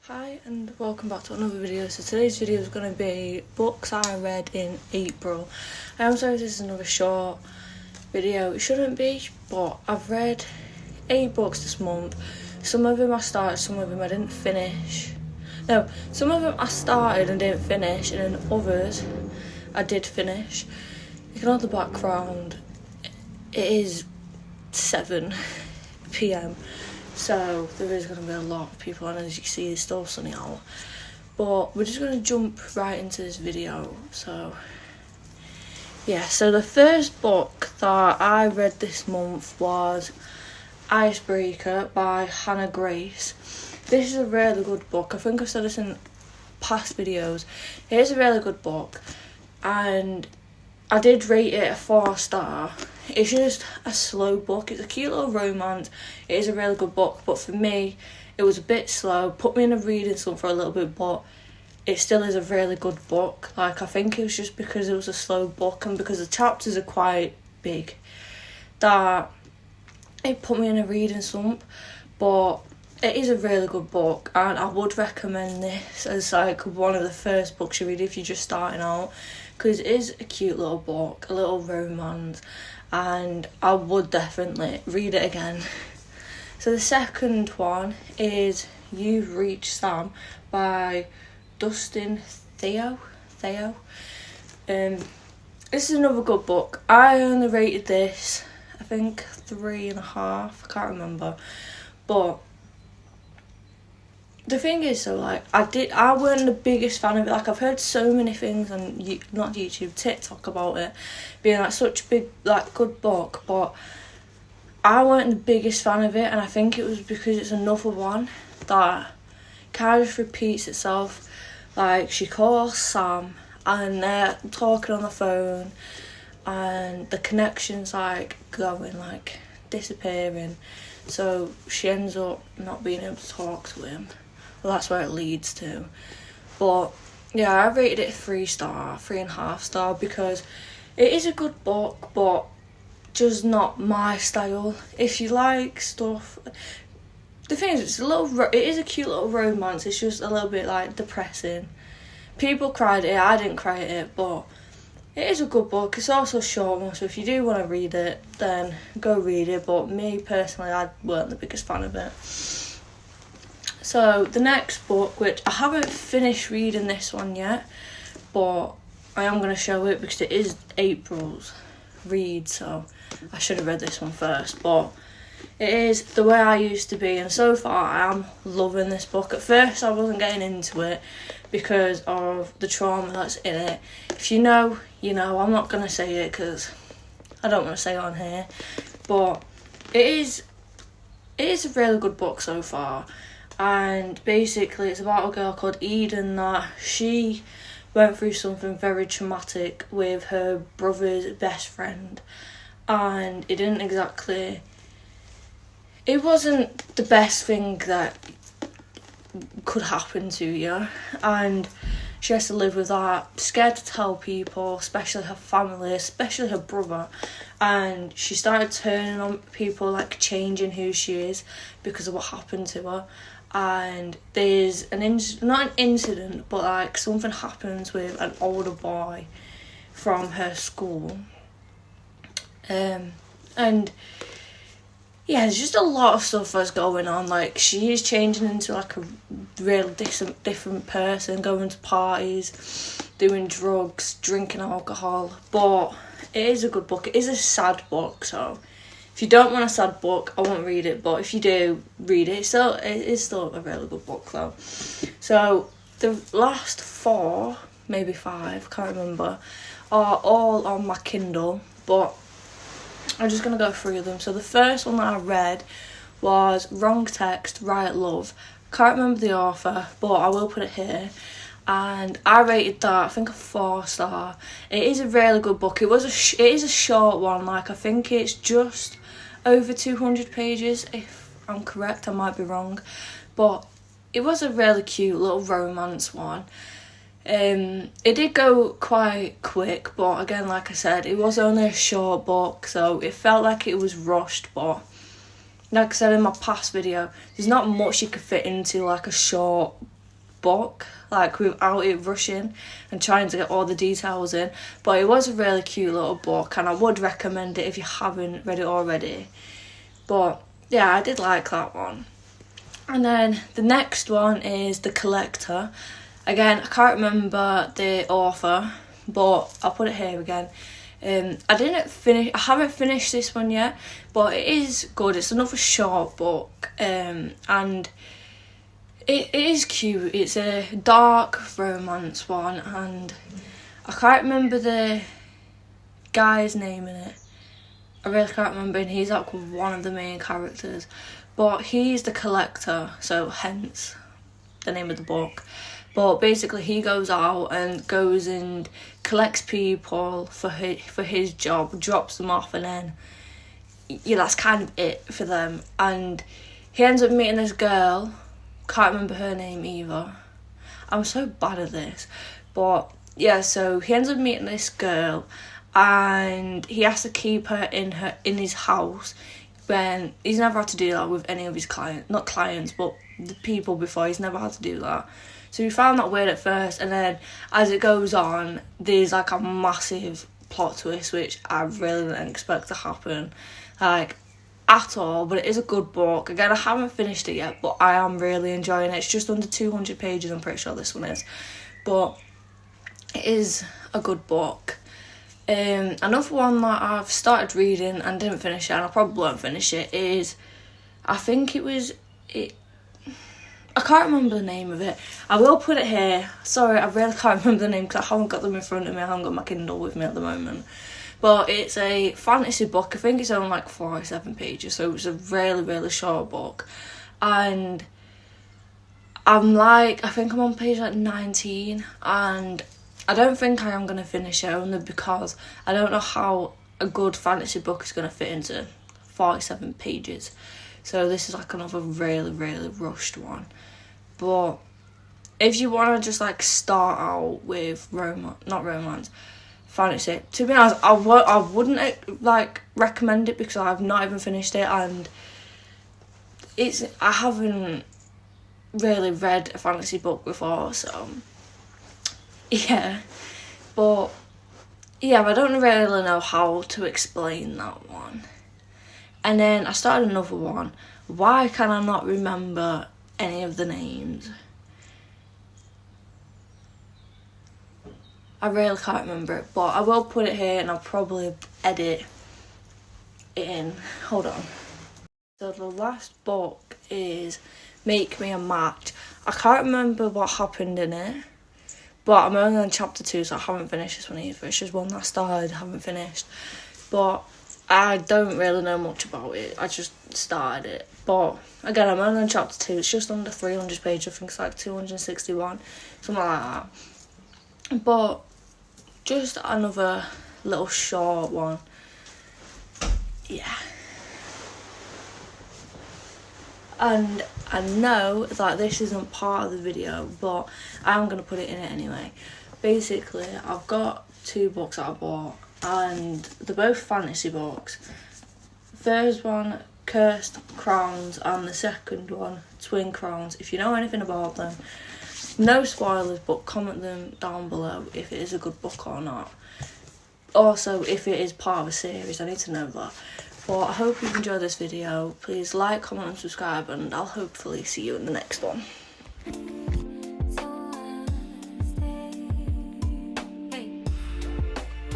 Hi and welcome back to another video. So today's video is going to be books I read in April. I am sorry this is another short video. It shouldn't be, but I've read 8 books this month. Some of them I started, some of them I didn't finish. No, some of them I started and didn't finish, and then others I did finish. Ignore the background. It is 7 p.m. So there is going to be a lot of people, and as you can see it's still sunny out. But we're just going to jump right into this video. So yeah, so the first book that I read this month was Icebreaker by Hannah Grace. This is a really good book. I think I've said this in past videos. It is a really good book, and I did rate it a 4-star. It's just a slow book. It's a cute little romance. It is a really good book, but for me, it was a bit slow. Put me in a reading slump for a little bit, but it still is a really good book. Like, I think it was just because it was a slow book and because the chapters are quite big that it put me in a reading slump. But it is a really good book, and I would recommend this as like one of the first books you read if you're just starting out, because it is a cute little book, a little romance, and I would definitely read it again. So the second one is You've Reached Sam by Dustin Theo. This is another good book. I only rated this, I think 3.5, I can't remember, but the thing is, so like I weren't the biggest fan of it. Like, I've heard so many things on not YouTube, TikTok about it being like such a big, like, good book, but I weren't the biggest fan of it, and I think it was because it's another one that kind of just repeats itself. Like, she calls Sam and they're talking on the phone, and the connection's like going, like disappearing, so she ends up not being able to talk to him. Well, that's where it leads to. But yeah, I rated it 3.5 star, because it is a good book, but just not my style. If you like stuff, the thing is, it is a cute little romance. It's just a little bit like depressing. People cried at it. I didn't cry at it, but it is a good book. It's also a short one, so if you do want to read it, then go read it. But me personally, I weren't the biggest fan of it. So the next book, which I haven't finished reading this one yet, but I am going to show it because it is April's read, so I should have read this one first. But it is The Way I Used to Be, and so far I am loving this book. At first I wasn't getting into it because of the trauma that's in it. If you know, you know. I'm not going to say it because I don't want to say it on here, but it is a really good book so far. And basically it's about a girl called Eden that she went through something very traumatic with her brother's best friend, and it wasn't the best thing that could happen to you, and she has to live with that, scared to tell people, especially her family, especially her brother. And she started turning on people, like changing who she is because of what happened to her. And there's not an incident, but like something happens with an older boy from her school, and yeah, there's just a lot of stuff that's going on. Like, she is changing into like a real different person, going to parties, doing drugs, drinking alcohol. But it is a good book. It is a sad book, so if you don't want a sad book, I won't read it. But if you do, read it. So it is still a really good book, though. So the last 4, maybe 5, can't remember, are all on my Kindle. But I'm just going to go through them. So the first one that I read was Wrong Text, Right Love. Can't remember the author, but I will put it here. And I rated that, I think, a 4-star. It is a really good book. It is a short one. Like, I think it's just over 200 pages, if I'm correct. I might be wrong, but it was a really cute little romance one. It did go quite quick, but again, like I said, it was only a short book, so it felt like it was rushed. But like I said in my past video, there's not much you could fit into like a short book, like without it rushing and trying to get all the details in. But it was a really cute little book, and I would recommend it if you haven't read it already. But yeah, I did like that one. And then the next one is The Collector. Again, I can't remember the author, but I'll put it here again. I haven't finished this one yet, but it is good. It's another short book, and it is cute. It's a dark romance one, and I can't remember the guy's name in it. I really can't remember, and he's like one of the main characters. But he's the collector, so hence the name of the book. But basically he goes out and goes and collects people for his job, drops them off, and then that's kind of it for them. And he ends up meeting this girl, can't remember her name either. I'm so bad at this. But yeah, so he ends up meeting this girl, and he has to keep her in his house, when he's never had to do that with any of his not clients, but the people before. He's never had to do that. So we found that weird at first, and then as it goes on, there's like a massive plot twist, which I really didn't expect to happen, like, at all. But it is a good book. Again, I haven't finished it yet, but I am really enjoying it. It's just under 200 pages, I'm pretty sure this one is. But it is a good book. Another one that I've started reading and didn't finish it, and I probably won't finish it, is, I can't remember the name of it. I will put it here. Sorry, I really can't remember the name because I haven't got them in front of me. I haven't got my Kindle with me at the moment. But it's a fantasy book. I think it's only like 47 pages, so it's a really, really short book. And I think I'm on page like 19, and I don't think I am going to finish it, only because I don't know how a good fantasy book is going to fit into 47 pages. So this is like another really, really rushed one. But if you want to just like start out with fantasy, to be honest, I wouldn't like recommend it, because I've not even finished it, and I haven't really read a fantasy book before, so yeah. But yeah, I don't really know how to explain that one. And then I started another one. Why can I not remember any of the names? I really can't remember it, but I will put it here, and I'll probably edit it in. Hold on. So the last book is Make Me a Match. I can't remember what happened in it, but I'm only on chapter 2, so I haven't finished this one either. It's just one that I started, haven't finished. But I don't really know much about it. I just started it. But again, I'm only on chapter 2. It's just under 300 pages. I think it's like 261, something like that. But just another little short one. Yeah. And I know that this isn't part of the video, but I'm going to put it in it anyway. Basically, I've got 2 books that I bought, and they're both fantasy books. First one, Cursed Crowns, and the second one, Twin Crowns. If you know anything about them, no spoilers, but comment them down below if it is a good book or not. Also, if it is part of a series, I need to know that. But I hope you've enjoyed this video. Please like, comment and subscribe, and I'll hopefully see you in the next one.